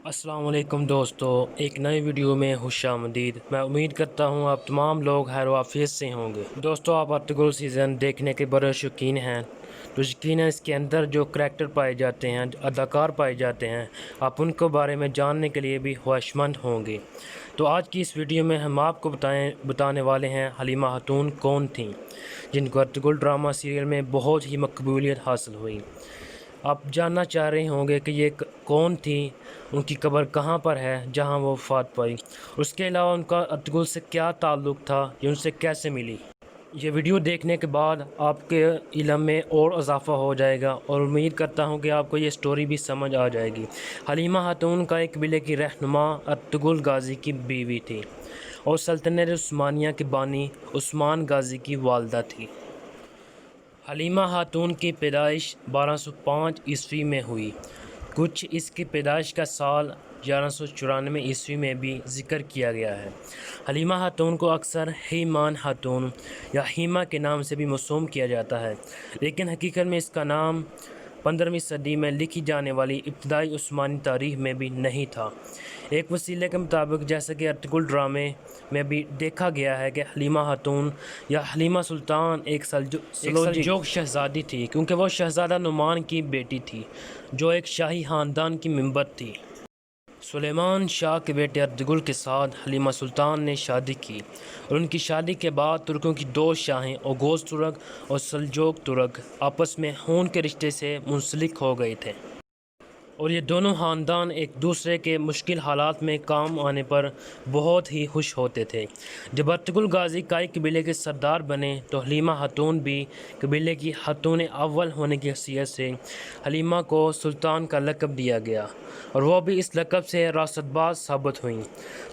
السلام علیکم دوستو، ایک نئی ویڈیو میں خوش آمدید۔ میں امید کرتا ہوں آپ تمام لوگ خیر و عافیت سے ہوں گے۔ دوستو، آپ ارطغرل سیزن دیکھنے کے بڑے شوقین ہیں تو یقیناً اس کے اندر جو کریکٹر پائے جاتے ہیں، جو اداکار پائے جاتے ہیں، آپ ان کو بارے میں جاننے کے لیے بھی خواہشمند ہوں گے۔ تو آج کی اس ویڈیو میں ہم آپ کو بتانے والے ہیں حلیمہ خاتون کون تھیں، جن کو ارطغرل ڈرامہ سیریل میں بہت ہی مقبولیت حاصل ہوئی۔ آپ جاننا چاہ رہے ہوں گے کہ یہ کون تھی، ان کی قبر کہاں پر ہے جہاں وہ وفات پائی، اس کے علاوہ ان کا ارطغرل سے کیا تعلق تھا، یہ ان سے کیسے ملی۔ یہ ویڈیو دیکھنے کے بعد آپ کے علم میں اور اضافہ ہو جائے گا اور امید کرتا ہوں کہ آپ کو یہ سٹوری بھی سمجھ آ جائے گی۔ حلیمہ خاتون کا ایک قبیلے کی رہنما ارطغرل غازی کی بیوی تھی اور سلطنت عثمانیہ کے بانی عثمان غازی کی والدہ تھی۔ حلیمہ خاتون کی پیدائش 1205 عیسوی میں ہوئی۔ کچھ اس کی پیدائش کا سال 1194 عیسوی میں بھی ذکر کیا گیا ہے۔ حلیمہ خاتون کو اکثر ہیمان خاتون یا ہیما کے نام سے بھی موسوم کیا جاتا ہے، لیکن حقیقت میں اس کا نام 15ویں صدی میں لکھی جانے والی ابتدائی عثمانی تاریخ میں بھی نہیں تھا۔ ایک وسیلے کے مطابق، جیسا کہ ارطغرل ڈرامے میں بھی دیکھا گیا ہے کہ حلیمہ خاتون یا حلیمہ سلطان ایک سلجوق شہزادی تھی، کیونکہ وہ شہزادہ نعمان کی بیٹی تھی جو ایک شاہی خاندان کی ممبر تھی۔ سلیمان شاہ کے بیٹے ارطغرل کے ساتھ حلیمہ سلطان نے شادی کی اور ان کی شادی کے بعد ترکوں کی دو شاہیں اوغوز ترک اور سلجوق ترک آپس میں خون کے رشتے سے منسلک ہو گئے تھے، اور یہ دونوں خاندان ایک دوسرے کے مشکل حالات میں کام آنے پر بہت ہی خوش ہوتے تھے۔ جب ارطغرل غازی قائی قبیلے کے سردار بنے تو حلیمہ خاتون بھی قبیلے کی خاتون اول ہونے کی حیثیت سے حلیمہ کو سلطان کا لقب دیا گیا اور وہ بھی اس لقب سے راست باز ثابت ہوئیں۔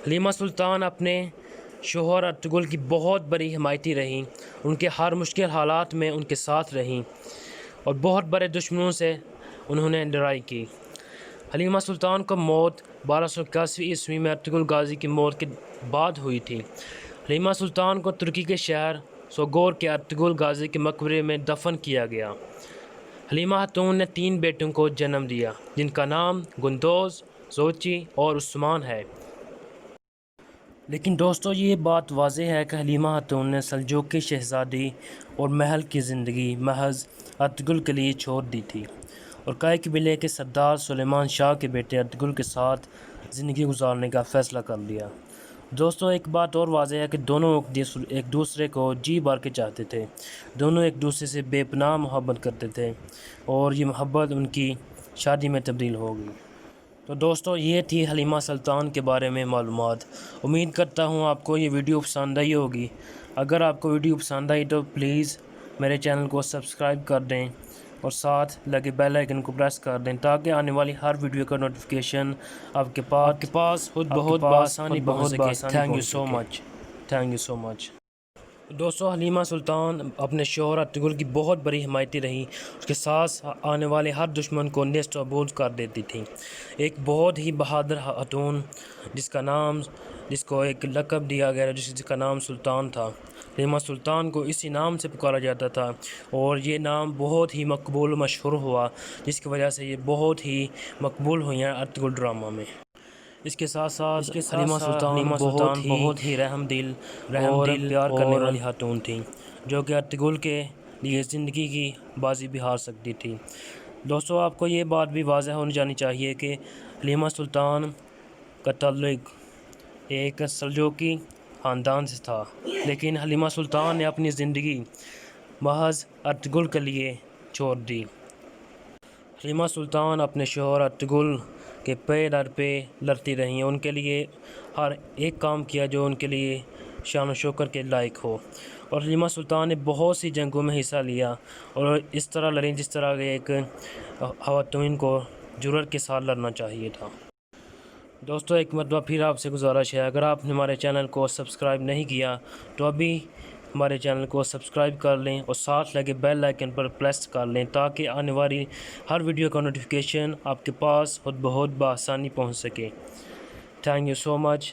حلیمہ سلطان اپنے شوہر ارطغرل کی بہت بڑی حمایتی رہیں، ان کے ہر مشکل حالات میں ان کے ساتھ رہیں اور بہت بڑے دشمنوں سے انہوں نے لڑائی کی۔ حلیمہ سلطان کو موت 1281 عیسوی میں ارطغرل غازی کی موت کے بعد ہوئی تھی۔ حلیمہ سلطان کو ترکی کے شہر سوغور کے ارطغرل غازی کے مقبرے میں دفن کیا گیا۔ حلیمہ خاتون نے 3 بیٹوں کو جنم دیا، جن کا نام گندوز، زوچی اور عثمان ہے۔ لیکن دوستو، یہ بات واضح ہے کہ حلیمہ خاتون نے سلجوقی شہزادی اور محل کی زندگی محض ارطغرل کے لیے چھوڑ دی تھی اور قائی قبیلے کے سردار سلیمان شاہ کے بیٹے ارطغرل کے ساتھ زندگی گزارنے کا فیصلہ کر لیا۔ دوستو، ایک بات اور واضح ہے کہ دونوں ایک دوسرے کو جی بھر کے چاہتے تھے، دونوں ایک دوسرے سے بے پناہ محبت کرتے تھے اور یہ محبت ان کی شادی میں تبدیل ہو گئی۔ تو دوستو، یہ تھی حلیمہ سلطان کے بارے میں معلومات۔ امید کرتا ہوں آپ کو یہ ویڈیو پسند آئی ہوگی۔ اگر آپ کو ویڈیو پسند آئی تو پلیز میرے چینل کو سبسکرائب کر دیں اور ساتھ لگے بیل آئیکن کو پریس کر دیں تاکہ آنے والی ہر ویڈیو کا نوٹیفیکیشن آپ کے پاس خود بہت بآسانی پہنچ سکے۔ تھینک یو سو مچ۔ دوستو، حلیمہ سلطان اپنے شوہر ارطغرل کی بہت بڑی حمایتی رہی، اس کے ساتھ آنے والے ہر دشمن کو نیست نابود کر دیتی تھی۔ ایک بہت ہی بہادر خاتون جس کو ایک لقب دیا گیا جس کا نام سلطان تھا۔ حلیمہ سلطان کو اسی نام سے پکارا جاتا تھا اور یہ نام بہت ہی مقبول و مشہور ہوا، جس کی وجہ سے یہ بہت ہی مقبول ہوئی ہیں ارطغرل ڈرامہ میں۔ اس کے ساتھ حلیمہ سلطان بہت ہی رحم دل اور پیار کرنے والی خاتون تھیں، جو کہ ارطغرل کے لیے زندگی کی بازی بھی ہار سکتی تھی۔ دوستو، آپ کو یہ بات بھی واضح ہونی جانی چاہیے کہ حلیمہ سلطان کا تعلق ایک سلجوقی خاندان سے تھا، لیکن حلیمہ سلطان نے اپنی زندگی محض ارطغرل کے لیے چھوڑ دی۔ حلیمہ سلطان اپنے شوہر ارطغرل کے پے در پہ لڑتی رہیں، ان کے لیے ہر ایک کام کیا جو ان کے لیے شان و شوکت کے لائق ہو، اور حلیمہ سلطان نے بہت سی جنگوں میں حصہ لیا اور اس طرح لڑیں جس طرح ایک خواتین کو جرأت کے ساتھ لڑنا چاہیے تھا۔ دوستو، ایک مرتبہ پھر آپ سے گزارش ہے، اگر آپ نے ہمارے چینل کو سبسکرائب نہیں کیا تو ابھی ہمارے چینل کو سبسکرائب کر لیں اور ساتھ لگے بیل آئیکن پر پریس کر لیں تاکہ آنے والی ہر ویڈیو کا نوٹیفیکیشن آپ کے پاس خود بہت بآسانی پہنچ سکے۔ Thank you so much.